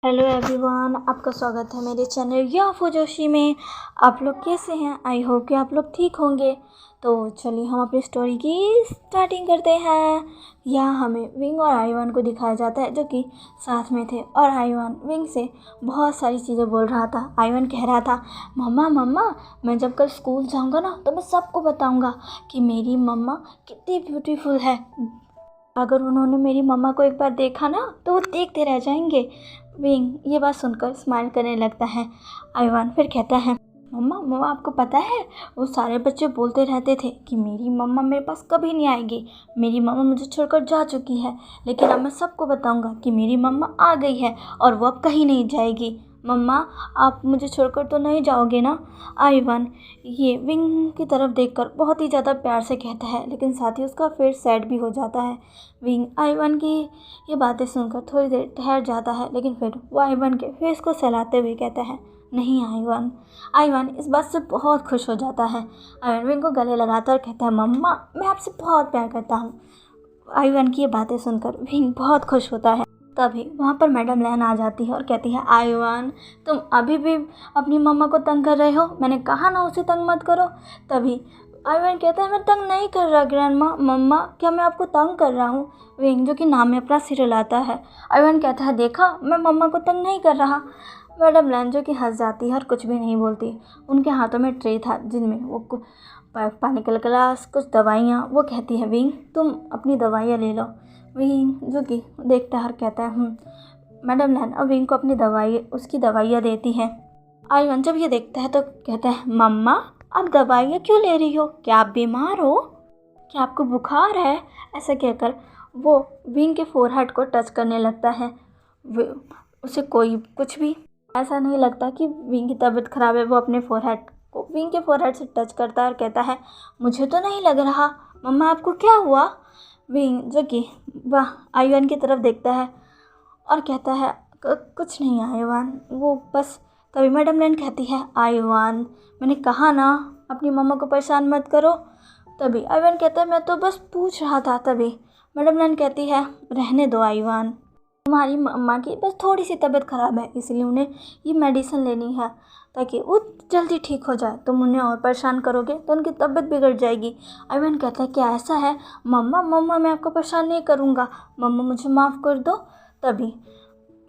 Hello everyone, आपका स्वागत है मेरे चैनल याफो जोशी में। आप लोग कैसे हैं? आई होप कि आप लोग ठीक होंगे। तो चलिए हम अपनी स्टोरी की स्टार्टिंग करते हैं। यहाँ हमें विंग और आईवन को दिखाया जाता है जो कि साथ में थे, और आईवन विंग से बहुत सारी चीज़ें बोल रहा था। आईवन कह रहा था, मम्मा मम्मा, मैं जब कल स्कूल जाऊँगा ना तो मैं सबको बताऊँगा कि मेरी मम्मा कितनी ब्यूटीफुल है। अगर उन्होंने मेरी मम्मा को एक बार देखा ना तो वो देखते रह जाएंगे। विंग ये बात सुनकर स्माइल करने लगता है। आईवान फिर कहता है, मम्मा मम्मा आपको पता है वो सारे बच्चे बोलते रहते थे कि मेरी मम्मा मेरे पास कभी नहीं आएगी, मेरी मम्मा मुझे छोड़कर जा चुकी है, लेकिन अब मैं सबको बताऊंगा कि मेरी मम्मा आ गई है और वो अब कहीं नहीं जाएगी। मम्मा आप मुझे छोड़कर तो नहीं जाओगे ना? आईवान ये विंग की तरफ देखकर बहुत ही ज़्यादा प्यार से कहता है, लेकिन साथ ही उसका फेस सैड भी हो जाता है। विंग आईवान की ये बातें सुनकर थोड़ी देर ठहर जाता है, लेकिन फिर वो आईवान के फेस को सहलाते हुए कहता है, नहीं आईवान। आईवान इस बात से बहुत खुश हो जाता है। आईवान विंग को गले लगाता और कहता है, मम्मा मैं आपसे बहुत प्यार करता हूँ। आईवान की ये बातें सुनकर विंग बहुत खुश होता है। तभी वहाँ पर मैडम लैन आ जाती है और कहती है, आईवान तुम अभी भी अपनी मम्मा को तंग कर रहे हो, मैंने कहा ना उसे तंग मत करो। तभी आईवान कहता है, मैं तंग नहीं कर रहा ग्रैंडमा। मम्मा क्या मैं आपको तंग कर रहा हूँ? विंग जो कि नाम में अपना सिर हिलाता है। आईवान कहता है, देखा मैं मम्मा को तंग नहीं कर रहा। मैडम लैन जो कि हंस जाती है और कुछ भी नहीं बोलती। उनके हाथों में ट्रे था जिनमें वो पानी का गिलास, कुछ दवाइयाँ। वो कहती है, विंग तुम अपनी दवाइयाँ ले लो। विंग जो कि देखता है और कहता है, मैडम लैन अब विंग को अपनी उसकी दवाइयाँ देती है। आईवन जब ये देखता है तो कहता है, मम्मा आप दवाइयाँ क्यों ले रही हो? क्या आप बीमार हो? क्या आपको बुखार है? ऐसा कहकर वो विंग के फोरहेड को टच करने लगता है। उसे कोई कुछ भी ऐसा नहीं लगता कि विंग की तबीयत ख़राब है। वो अपने फोरहेड को विंग के फोरहेड से टच करता है और कहता है, मुझे तो नहीं लग रहा। मम्मा आपको क्या हुआ? विंग जो कि वह आईवन की तरफ देखता है और कहता है, कुछ नहीं आईवान, वो बस। तभी मैडम लैन कहती है, आईवान मैंने कहा ना अपनी मम्मा को परेशान मत करो। तभी आईवान कहता है, मैं तो बस पूछ रहा था। तभी मैडम लैन कहती है, रहने दो आईवान, तुम्हारी मम्मा की बस थोड़ी सी तबीयत ख़राब है, इसलिए उन्हें ये मेडिसिन लेनी है ताकि वो जल्दी ठीक हो जाए। तुम उन्हें और परेशान करोगे तो उनकी तबीयत बिगड़ जाएगी। आईवान कहता है, क्या ऐसा है? मम्मा मम्मा मैं आपको परेशान नहीं करूँगा, मम्मा मुझे माफ़ कर दो। तभी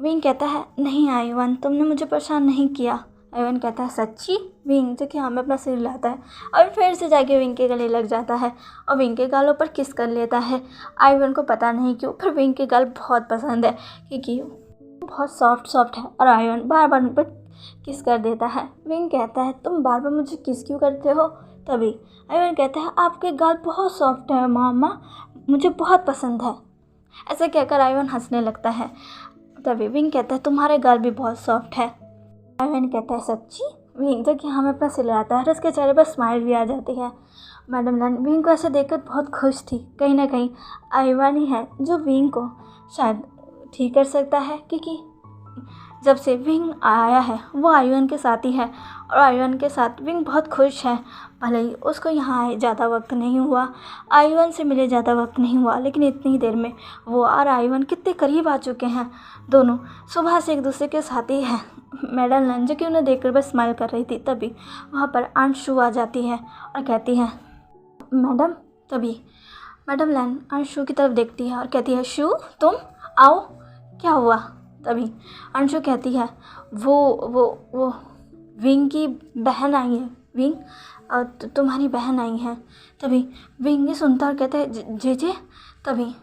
विंग कहता है, नहीं आईवान तुमने मुझे परेशान नहीं किया। आईवान कहता है, सच्ची? विंग जो कि हमें अपना सिर लाता है और फिर से जाके विंग के गले लग जाता है और विंग के गालों पर किस कर लेता है। आईवान को पता नहीं क्यों पर विंग के गाल बहुत पसंद है, क्योंकि बहुत सॉफ्ट है, और आईवान बार बार उन पर किस कर देता है। विंग कहता है, तुम बार बार मुझे किस क्यों करते हो? तभी आईवान कहता है, आपके गाल बहुत सॉफ्ट है मामा, मुझे बहुत पसंद है। ऐसा कहकर आईवान हंसने लगता है। तभी विंग कहता है, तुम्हारे गाल भी बहुत सॉफ्ट है। आईवान कहता है, सच्ची? विंग जो कि हमें अपना सिलाता है और उसके चेहरे पर स्माइल भी आ जाती है। मैडम लैन विंग को ऐसे देखकर बहुत खुश थी। कहीं ना कहीं आईवान ही है जो विंग को शायद ठीक कर सकता है, क्योंकि जब से विंग आया है वो आईवान के साथ ही है और आईवान के साथ विंग बहुत खुश है। भले ही उसको यहाँ आए ज़्यादा वक्त नहीं हुआ, आईवान से मिले ज़्यादा वक्त नहीं हुआ, लेकिन इतनी देर में वो और आईवान कितने करीब आ चुके हैं। दोनों सुबह से एक दूसरे के साथ ही हैं। मैडम लैन जो कि उन्हें देखकर बस स्माइल कर रही थी, तभी वहाँ पर अंशु आ जाती है और कहती है, मैडम। तभी मैडम लैन अंशु की तरफ देखती है और कहती है, शू तुम आओ, क्या हुआ? तभी अंशु कहती है, वो विंग की बहन आई है। विंग तुम्हारी बहन आई है। तभी विंग ये सुनता और कहता है, जे। तभी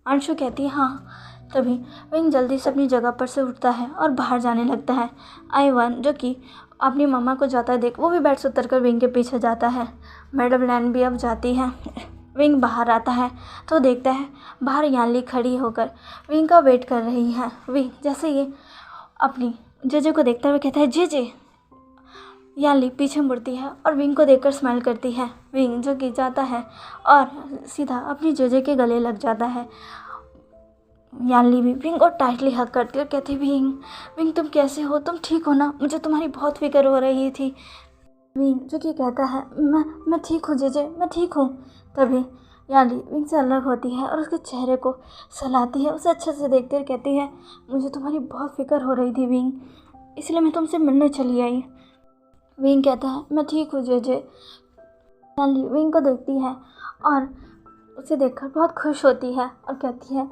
अंशु कहती है, हाँ। तभी विंग जल्दी से अपनी जगह पर से उठता है और बाहर जाने लगता है। आईवान जो कि अपनी मम्मा को जाता है देख, वो भी बेड से उतर कर विंग के पीछे जाता है। मैडम लैन भी अब जाती है। विंग बाहर आता है तो देखता है बाहर यानली खड़ी होकर विंग का वेट कर रही है। विंग जैसे ये अपनी जेजे को देखता है, कहता है, जे। यानली पीछे मुड़ती है और विंग को देखकर स्माइल करती है। विंग जो कि जाता है और सीधा अपनी जेजे के गले लग जाता है। यानली भी विंग को टाइटली हग करती है और कहती है, विंग तुम कैसे हो? तुम ठीक हो ना? मुझे तुम्हारी बहुत फिक्र हो रही थी। विंग जो कि कहता है, मैं ठीक हूँ जेजे, मैं ठीक हूँ। तभी याली विंग से अलग होती है और उसके चेहरे को सहलाती है, उसे अच्छे से देखते हुए कहती है, मुझे तुम्हारी बहुत फिक्र हो रही थी विंग, इसलिए मैं तुमसे मिलने चली आई। विंग कहता है, मैं ठीक हूँ जेजे। याली विंग को देखती है और उसे देखकर बहुत खुश होती है और कहती है,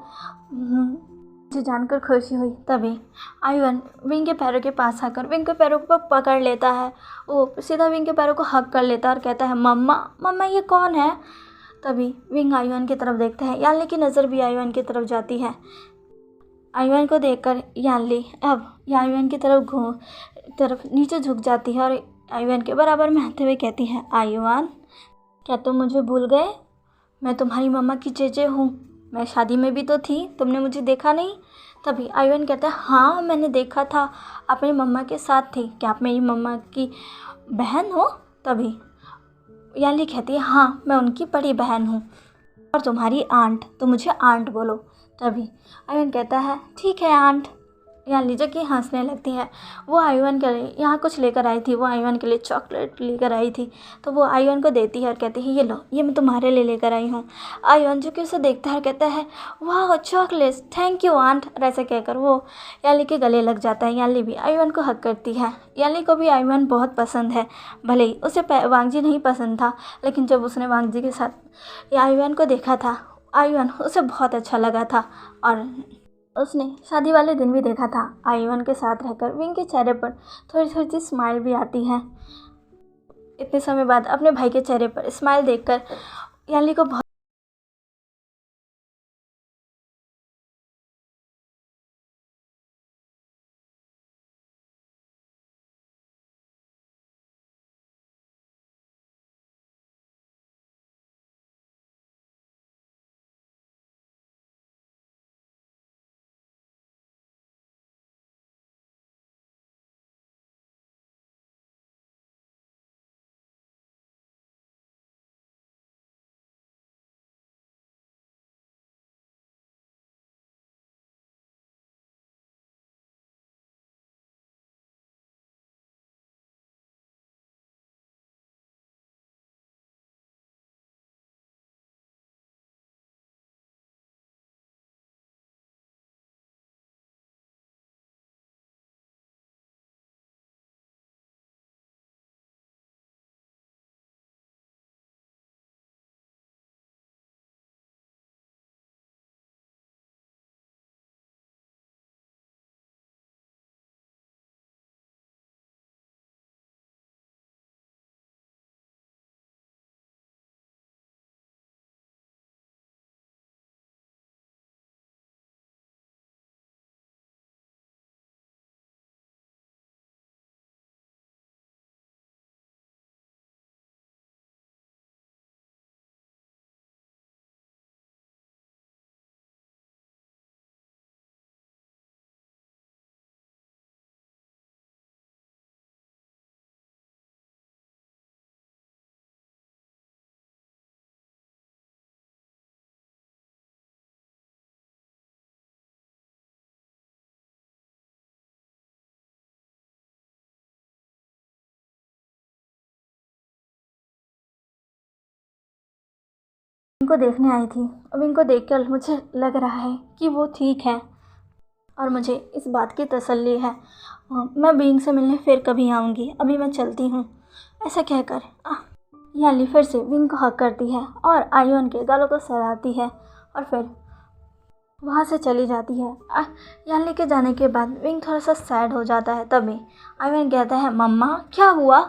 मुझे जानकर खुशी हुई। तभी आयुन विंग के पैरों के पास आकर विंग के पैरों को पकड़ लेता है। वो सीधा विंग के पैरों को हग कर लेता है और कहता है, मम्मा मम्मा ये कौन है। तभी विंग आयुन की तरफ देखता है। याली की नज़र भी आयुन की तरफ जाती है। आयुन को देखकर याली अब आयुन की तरफ नीचे झुक जाती है और आयुन के बराबर में आते हुए कहती है, आयुन क्या तुम मुझे भूल गए? मैं तुम्हारी मम्मा की चेचे हूँ, मैं शादी में भी तो थी, तुमने मुझे देखा नहीं? तभी आयुन कहता है, हाँ मैंने देखा था, आप मेरी मम्मा के साथ थी, क्या आप मेरी मम्मा की बहन हो? तभी याली कहती है, हाँ मैं उनकी बड़ी बहन हूँ और तुम्हारी आंट, तो मुझे आंट बोलो। तभी आयुन कहता है, ठीक है आंट। याली जो कि हंसने लगती है। वो आयुन के लिए यहाँ कुछ लेकर आई थी, वो आयुन के लिए चॉकलेट लेकर आई थी, तो वो आयुन को देती है और कहती है, ये लो, ये मैं तुम्हारे लिए लेकर आई हूँ। आयुन जो कि उसे देखता है और कहता है, वाह चॉकलेट्स, थैंक यू आंट। और ऐसे कहकर वो याली के गले लग जाता है। याली भी आयुन को हक करती है। याली को भी आयुन बहुत पसंद है, भले ही उसे वांगजी नहीं पसंद था, लेकिन जब उसने वांगजी के साथ आयुन को देखा था, आयुन उसे बहुत अच्छा लगा था और उसने शादी वाले दिन भी देखा था। आयुन के साथ रहकर विंग के चेहरे पर थोड़ी थोड़ी सी स्माइल भी आती है। इतने समय बाद अपने भाई के चेहरे पर स्माइल देखकर याली को बहुत विंग को देखने आई थी। विंग को देखकर मुझे लग रहा है कि वो ठीक है और मुझे इस बात की तसल्ली है। मैं विंग से मिलने फिर कभी आऊँगी, अभी मैं चलती हूँ। ऐसा कहकर याली फिर से विंग को हक करती है और आयुन के गालों को सहलाती है और फिर वहाँ से चली जाती है। याली के जाने के बाद विंग थोड़ा सा सैड हो जाता है। तभी आयुन कहता है, मम्मा क्या हुआ?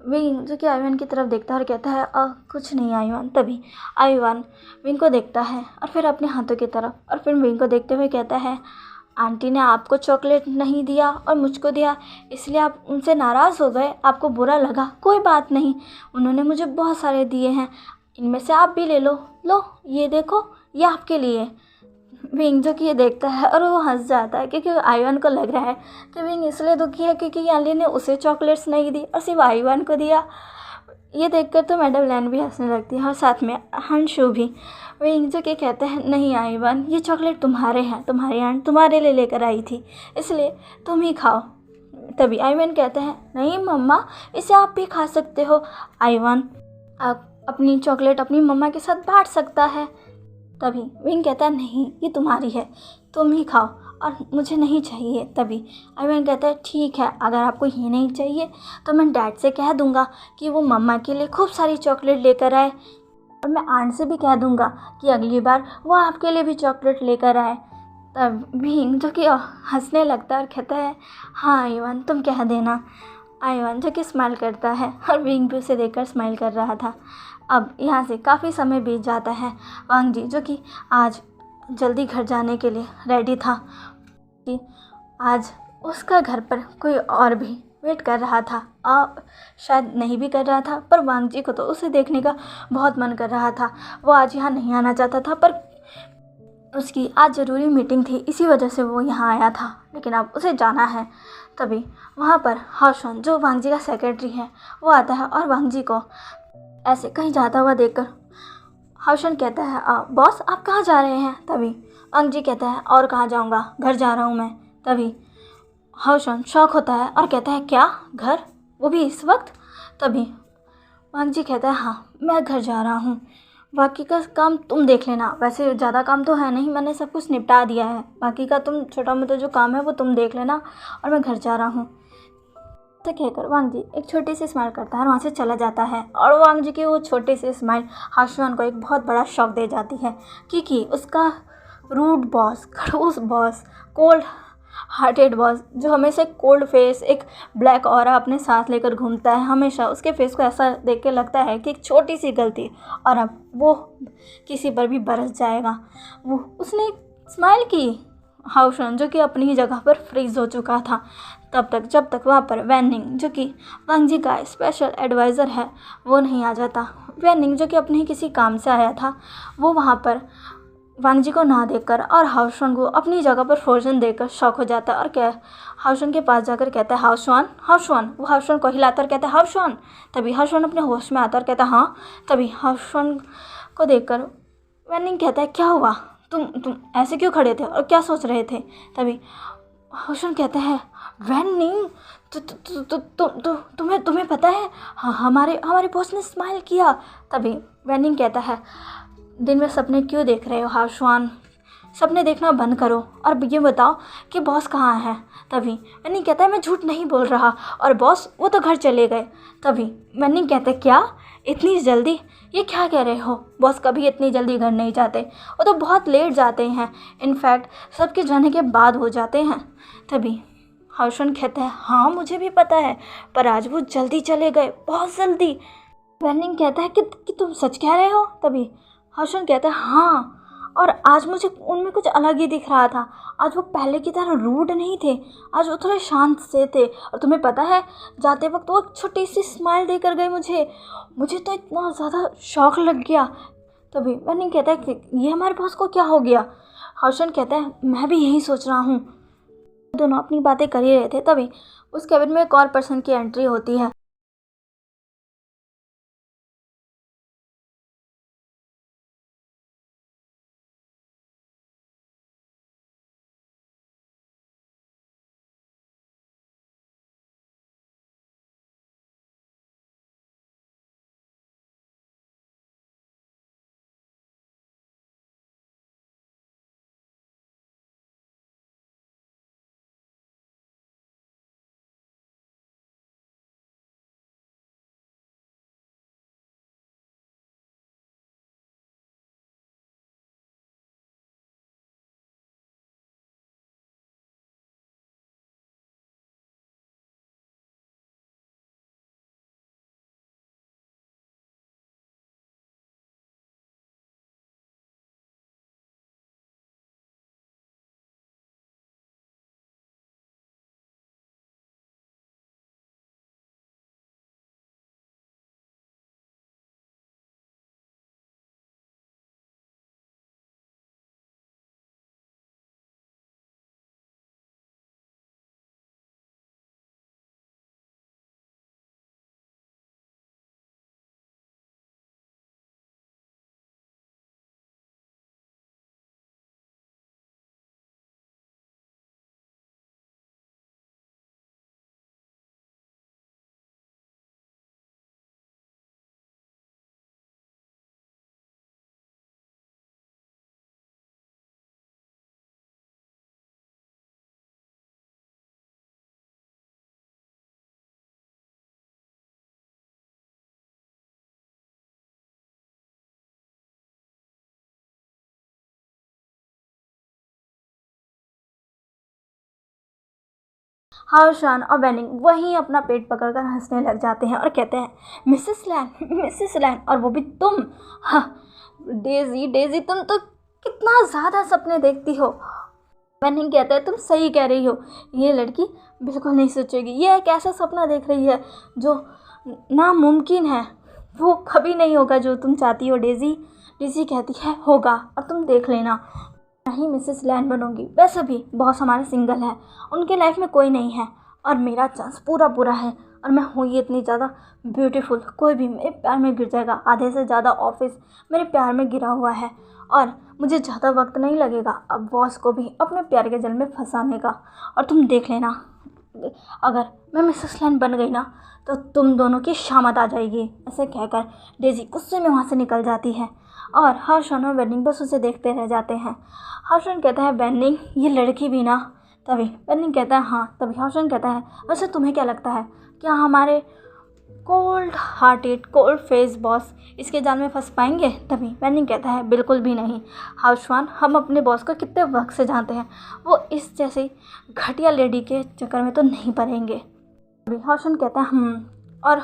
विंग जो कि आयुन की तरफ देखता है और कहता है, कुछ नहीं आयुन। तभी आयुन विंग को देखता है और फिर अपने हाथों की तरफ और फिर विंग को देखते हुए कहता है, आंटी ने आपको चॉकलेट नहीं दिया और मुझको दिया, इसलिए आप उनसे नाराज़ हो गए, आपको बुरा लगा। कोई बात नहीं, उन्होंने मुझे बहुत सारे दिए हैं, इनमें से आप भी ले लो। लो ये देखो, ये आपके लिए। विंग जो कि ये देखता है और वो हंस जाता है क्योंकि आयुन को लग रहा है कि विंग इसलिए दुखी है क्योंकि याली ने उसे चॉकलेट्स नहीं दी और सिर्फ आयुन को दिया। ये देखकर तो मैडम लैन भी हंसने लगती है और साथ में हंशु भी। विंग जो कि कहते हैं, नहीं आयुन, ये चॉकलेट तुम्हारे हैं, तुम्हारी आंट तुम्हारे लिए लेकर आई थी, इसलिए तुम ही खाओ। तभी आयुन कहते हैं, नहीं मम्मा, इसे आप भी खा सकते हो। आयुन अपनी चॉकलेट अपनी मम्मा के साथ बांट सकता है। तभी विंग कहता है नहीं, ये तुम्हारी है, तुम ही खाओ और मुझे नहीं चाहिए। तभी आर्यन कहता है ठीक है, अगर आपको ये नहीं चाहिए तो मैं डैड से कह दूंगा कि वो मम्मा के लिए खूब सारी चॉकलेट लेकर आए, और मैं आंट से भी कह दूंगा कि अगली बार वो आपके लिए भी चॉकलेट लेकर आए। तब विंग जो कि हंसने लगता है और कहता है हाँ आयवन, तुम कह देना। आयवन जो कि स्माइल करता है और विंग भी उसे देखकर स्माइल कर रहा था। अब यहाँ से काफ़ी समय बीत जाता है। वांग जी जो कि आज जल्दी घर जाने के लिए रेडी था कि आज उसका घर पर कोई और भी वेट कर रहा था, शायद नहीं भी कर रहा था, पर वांग जी को तो उसे देखने का बहुत मन कर रहा था। वो आज यहाँ नहीं आना चाहता था, पर उसकी आज ज़रूरी मीटिंग थी, इसी वजह से वो यहाँ आया था, लेकिन अब उसे जाना है। तभी वहाँ पर हाओशुआन जो वांग जी का सेक्रेटरी है वो आता है और वांग जी को ऐसे कहीं जाता हुआ देखकर हाओशुआन कहता है बॉस आप कहाँ जा रहे हैं। तभी वांग जी कहता है और कहाँ जाऊँगा, घर जा रहा हूँ मैं। तभी हाओशुआन शॉक होता है और कहता है क्या, घर, वो भी इस वक्त। तभी वांग जी कहता है हाँ मैं घर जा रहा हूँ, बाकी का काम तुम देख लेना, वैसे ज़्यादा काम तो है नहीं, मैंने सब कुछ निपटा दिया है, बाकी का तुम छोटा मोटा जो काम है वो तुम देख लेना, और मैं घर जा रहा हूँ। तो कहकर वांग जी एक छोटी सी स्माइल करता है और वहाँ से चला जाता है। और वांग जी की वो छोटी सी स्माइल हाओशुआन को एक बहुत बड़ा शॉक दे जाती है, क्योंकि उसका रूड बॉस, खड़ूस बॉस, कोल्ड हार्टेड बॉस, जो हमेशा एक कोल्ड फेस, एक ब्लैक ऑरा अपने साथ लेकर घूमता है, हमेशा उसके फेस को ऐसा देख के लगता है कि एक छोटी सी गलती और अब वो किसी पर भी बरस जाएगा। वो उसने स्माइल की। हाओशुआन जो कि अपनी ही जगह पर फ्रीज हो चुका था तब तक, जब तक वहाँ पर वैनिंग जो कि वांग जी का स्पेशल एडवाइज़र है वो नहीं आ जाता। वैनिंग जो कि अपने ही किसी काम से आया था, वो वहाँ पर वांग जी को ना देखकर और हाओशुआन को अपनी जगह पर फ्रोजन देखकर शॉक हो जाता है और क्या हाओशुआन के पास जाकर कहता है हाओशुआन, हाओशुआन। वो हाओशुआन को हिलाता और कहता है हाओशुआन। तभी हाओशुआन अपने होश में आता और कहता है हाँ। तभी हाओशुआन को देखकर वैनिंग कहता है क्या हुआ, तुम ऐसे क्यों खड़े थे और क्या सोच रहे थे। तभी हाओशुआन कहता है वैनिंग, तुम्हें पता है हमारे बॉस ने स्माइल किया। तभी वैनिंग कहता है दिन में सपने क्यों देख रहे हो हाओशुआन, सपने देखना बंद करो और ये बताओ कि बॉस कहाँ है। तभी वैनिंग कहता है मैं झूठ नहीं बोल रहा, और बॉस वो तो घर चले गए। तभी वैनिंग कहता है क्या, इतनी जल्दी, ये क्या कह रहे हो, बॉस कभी इतनी जल्दी घर नहीं जाते, वो तो बहुत लेट जाते हैं, इनफैक्ट सबके जाने के बाद हो जाते हैं। तभी हाओशुआन कहता है हाँ मुझे भी पता है, पर आज वो जल्दी चले गए, बहुत जल्दी। वैनिंग कहता है कि तुम सच कह रहे हो। तभी हाओशुआन कहता है हाँ, और आज मुझे उनमें कुछ अलग ही दिख रहा था, आज वो पहले की तरह रूड नहीं थे, आज वो थोड़े शांत से थे, और तुम्हें पता है जाते वक्त वो एक छोटी सी स्माइल देकर गए मुझे तो इतना ज़्यादा शौक लग गया। तभी वैनिंग कहता है कि ये हमारे बॉस को क्या हो गया। हाओशुआन कहता है मैं भी यही सोच रहा हूँ। दोनों अपनी बातें कर ही रहे थे, तभी उस कैबिन में एक और पर्सन की एंट्री होती है। हाउशान और बेनिंग वहीं अपना पेट पकड़कर हंसने लग जाते हैं और कहते हैं, मिसेस लैन, और वो भी तुम? हाँ डेज़ी, डेज़ी तुम तो कितना ज़्यादा सपने देखती हो। बेनिंग कहता है, तुम सही कह रही हो, ये लड़की बिल्कुल नहीं सोचेगी, ये एक ऐसा सपना देख रही है जो नामुमकिन है, वो कभी नहीं होगा जो तुम चाहती हो डेज़ी। डेज़ी कहती है, होगा, और तुम देख लेना, नहीं मिसेस लैन बनूंगी। वैसे भी बॉस हमारे सिंगल है, उनके लाइफ में कोई नहीं है, और मेरा चांस पूरा पूरा है, और मैं हूँ ये इतनी ज़्यादा ब्यूटीफुल, कोई भी मेरे प्यार में गिर जाएगा। आधे से ज़्यादा ऑफिस मेरे प्यार में गिरा हुआ है, और मुझे ज़्यादा वक्त नहीं लगेगा अब बॉस को भी अपने प्यार के जल में फंसाने का। और तुम देख लेना, अगर मैं मिसेस लैन बन गई ना तो तुम दोनों की शामत आ जाएगी। ऐसे कहकर डेज़ी गुस्से में वहाँ से निकल जाती है, और हर्षन और बेनिंग बस उसे देखते रह जाते हैं। हर्षन कहता है, बेनिंग ये लड़की भी ना। तभी बेनिंग कहता है, हाँ। तभी हर्षन कहता है, वैसे तुम्हें क्या लगता है, क्या हमारे cold hearted cold face boss इसके जाल में फंस पाएंगे? तभी बेनिंग कहता है, बिल्कुल भी नहीं हाउसवान, हम अपने बॉस को कितने वक्त से जानते हैं, वो इस जैसी घटिया लेडी के चक्कर में तो नहीं पड़ेंगे। तभी हर्षन कहता है, और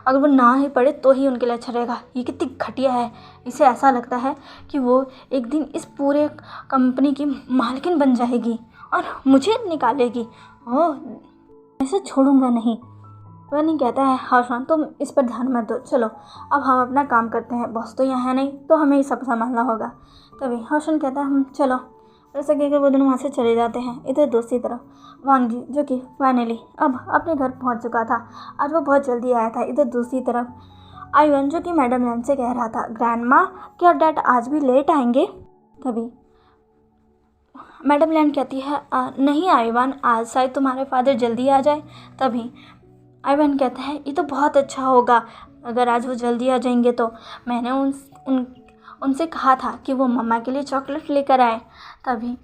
अगर वो ना ही पड़े तो ही उनके लिए अच्छा रहेगा। ये कितनी घटिया है, इसे ऐसा लगता है कि वो एक दिन इस पूरे कंपनी की मालकिन बन जाएगी और मुझे निकालेगी। ओह, ऐसे छोड़ूंगा नहीं। वह नहीं कहता है, हर्षन तुम इस पर ध्यान मत दो, चलो अब हम अपना काम करते हैं, बॉस तो यहाँ है नहीं तो हमें ही सब संभालना होगा। तभी हर्षन कहता है, चलो। ऐसा कहकर वो दोनों वहाँ से चले जाते हैं। इधर दूसरी तरफ वांग जी, जो कि फाइनली अब अपने घर पहुँच चुका था, आज वो बहुत जल्दी आया था। इधर दूसरी तरफ आइवन, जो कि मैडम लैन से कह रहा था, ग्रैंडमा क्या डैड आज भी लेट आएंगे? तभी मैडम लैन कहती है, नहीं आइवन, आज शायद तुम्हारे फादर जल्दी आ जाए। तभी आइवन कहता है, ये तो बहुत अच्छा होगा अगर आज वो जल्दी आ जाएंगे तो। मैंने उनसे कहा था कि वो मम्मा के लिए चॉकलेट लेकर आए। तभी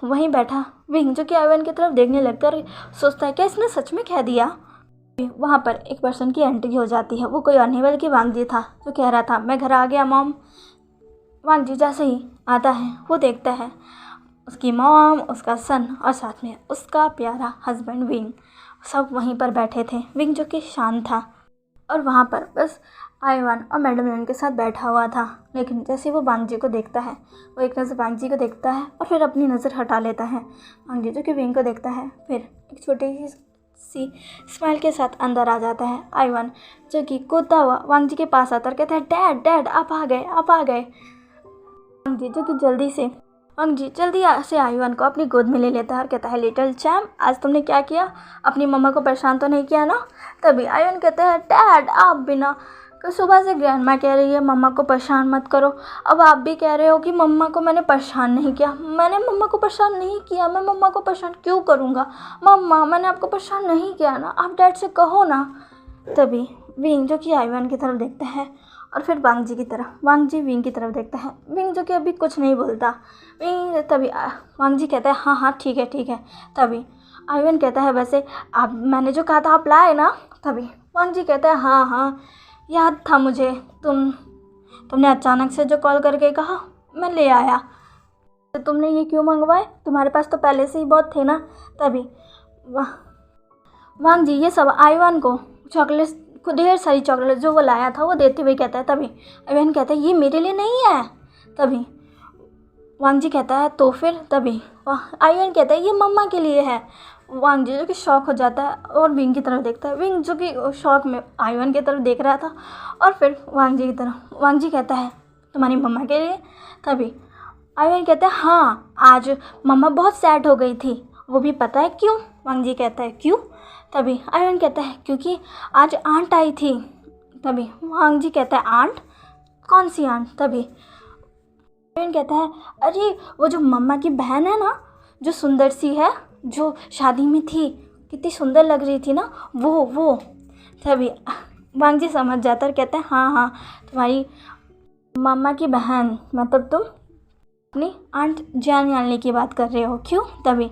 वहीं बैठा विंग, जो कि आइवन की तरफ देखने लगकर सोचता है, क्या इसने सच में कह दिया? वहाँ पर एक पर्सन की एंट्री हो जाती है। वो कोई और नहीं बल्कि वांग जी था, जो कह रहा था, मैं घर आ गया मॉम। वांग जी जैसे ही आता है वो देखता है उसकी मॉम, उसका सन और साथ में उसका प्यारा हस्बैंड विंग सब वहीं पर बैठे थे। विंग जो कि शांत था और वहाँ पर बस आइवन और मैडम लैन के साथ बैठा हुआ था। लेकिन जैसे वो वांग जी को देखता है, वो एक नज़र वांग जी को देखता है और फिर अपनी नज़र हटा लेता है। वांग जी जो कि विंग को देखता है, फिर एक छोटी सी स्माइल के साथ अंदर आ जाता है। आइवन जो कि कूदता हुआ वांग जी के पास आता है, कहता है, डैड डैड आप आ गए, आप आ गए। वांग जी जो कि जल्दी से आइवन को अपनी गोद में ले लेता है और कहता है, लिटिल चैम्प, आज तुमने क्या किया? अपनी मम्मा को परेशान तो नहीं किया ना? तभी आइवन कहता है, डैड आप बिना सुबह से ग्रैंडमा कह रही है मम्मा को परेशान मत करो, अब आप भी कह रहे हो कि मम्मा को मैंने परेशान नहीं किया। मैंने मम्मा को परेशान नहीं किया, मैं मम्मा को परेशान क्यों करूँगा? मम्मा मैंने आपको परेशान नहीं किया ना, आप डैड से कहो ना। तभी विंग जो कि आइवन की तरफ देखता है और फिर वांग जी विंग की तरफ देखता है। विंग जो कि अभी कुछ नहीं बोलता। तभी वांग जी कहता है, हाँ हाँ ठीक है। तभी आइवन कहता है, वैसे आप मैंने जो कहा था आप लाए ना? तभी वांग जी कहता है, हाँ याद था मुझे, तुमने अचानक से जो कॉल करके कहा मैं ले आया। तो तुमने ये क्यों मंगवाए? तुम्हारे पास तो पहले से ही बहुत थे ना। तभी वांग जी ये सब आइवन को चॉकलेट को ढेर सारी चॉकलेट जो वो लाया था वो देते हुए कहता है। तभी आइवन कहता है, ये मेरे लिए नहीं है। तभी वांग जी कहता है, तो फिर? तभी आइवन कहता है, ये मम्मा के लिए है। वांग जी जो कि शौक हो जाता है और विंग की तरफ देखता है। विंग जो कि शौक में आइवन की तरफ देख रहा था और फिर वांग जी की तरफ। वांग जी कहता है, तुम्हारी मम्मा के लिए? तभी आइवन कहता है, हाँ आज मम्मा बहुत सैड हो गई थी, वो भी पता है क्यों? वांग जी कहता है, क्यों? तभी आइवन कहता है, क्योंकि आज आंट आई थी। तभी वांग जी कहता है, आंट? कौन सी आंट? तभी आइवन कहता है, अरे वो जो मम्मा की बहन है ना, जो सुंदर सी है, जो शादी में थी, कितनी सुंदर लग रही थी ना, वो। तभी वांग जी समझ जाता है, कहते हैं, हाँ तुम्हारी मम्मा की बहन, मतलब तुम अपनी आंट जान की बात कर रहे हो, क्यों? तभी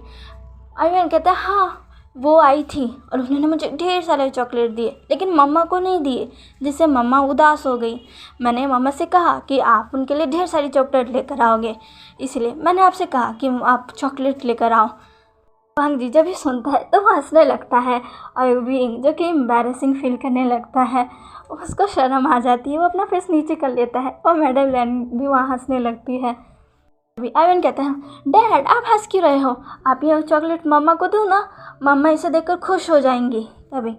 आइवन कहता है, हाँ वो आई थी और उन्होंने मुझे ढेर सारे चॉकलेट दिए, लेकिन मम्मा को नहीं दिए, जिससे मम्मा उदास हो गई। मैंने मम्मा से कहा कि आप उनके लिए ढेर सारी चॉकलेट लेकर आओगे, इसलिए मैंने आपसे कहा कि आप चॉकलेट लेकर आओ। पांग जीजा भी सुनता है तो वो हंसने लगता है। और विंग जो कि एम्बैरेसिंग फील करने लगता है, उसको शर्म आ जाती है, वो अपना फेस नीचे कर लेता है और मैडम लैन भी वहाँ हंसने लगती है। अभी आयरन कहता है, डैड आप हंस क्यों रहे हो, आप ये चॉकलेट मम्मा को दो ना, मम्मा इसे देखकर खुश हो जाएंगी। तभी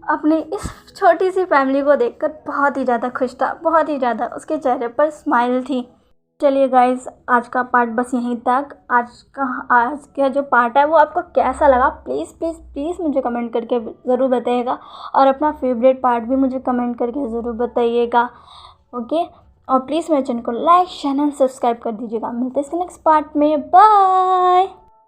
अपनी इस छोटी सी फैमिली को देखकर बहुत ही ज़्यादा खुश था, बहुत ही ज़्यादा उसके चेहरे पर स्माइल थी। चलिए गाइस, आज का पार्ट बस यहीं तक। आज का जो पार्ट है वो आपको कैसा लगा, प्लीज़ प्लीज़ प्लीज़ मुझे कमेंट करके ज़रूर बताइएगा, और अपना फेवरेट पार्ट भी मुझे कमेंट करके ज़रूर बताइएगा। ओके, और प्लीज़ मेरे चैनल को लाइक शेयर एंड सब्सक्राइब कर दीजिएगा। मिलते हैं इसके नेक्स्ट पार्ट में। बाय।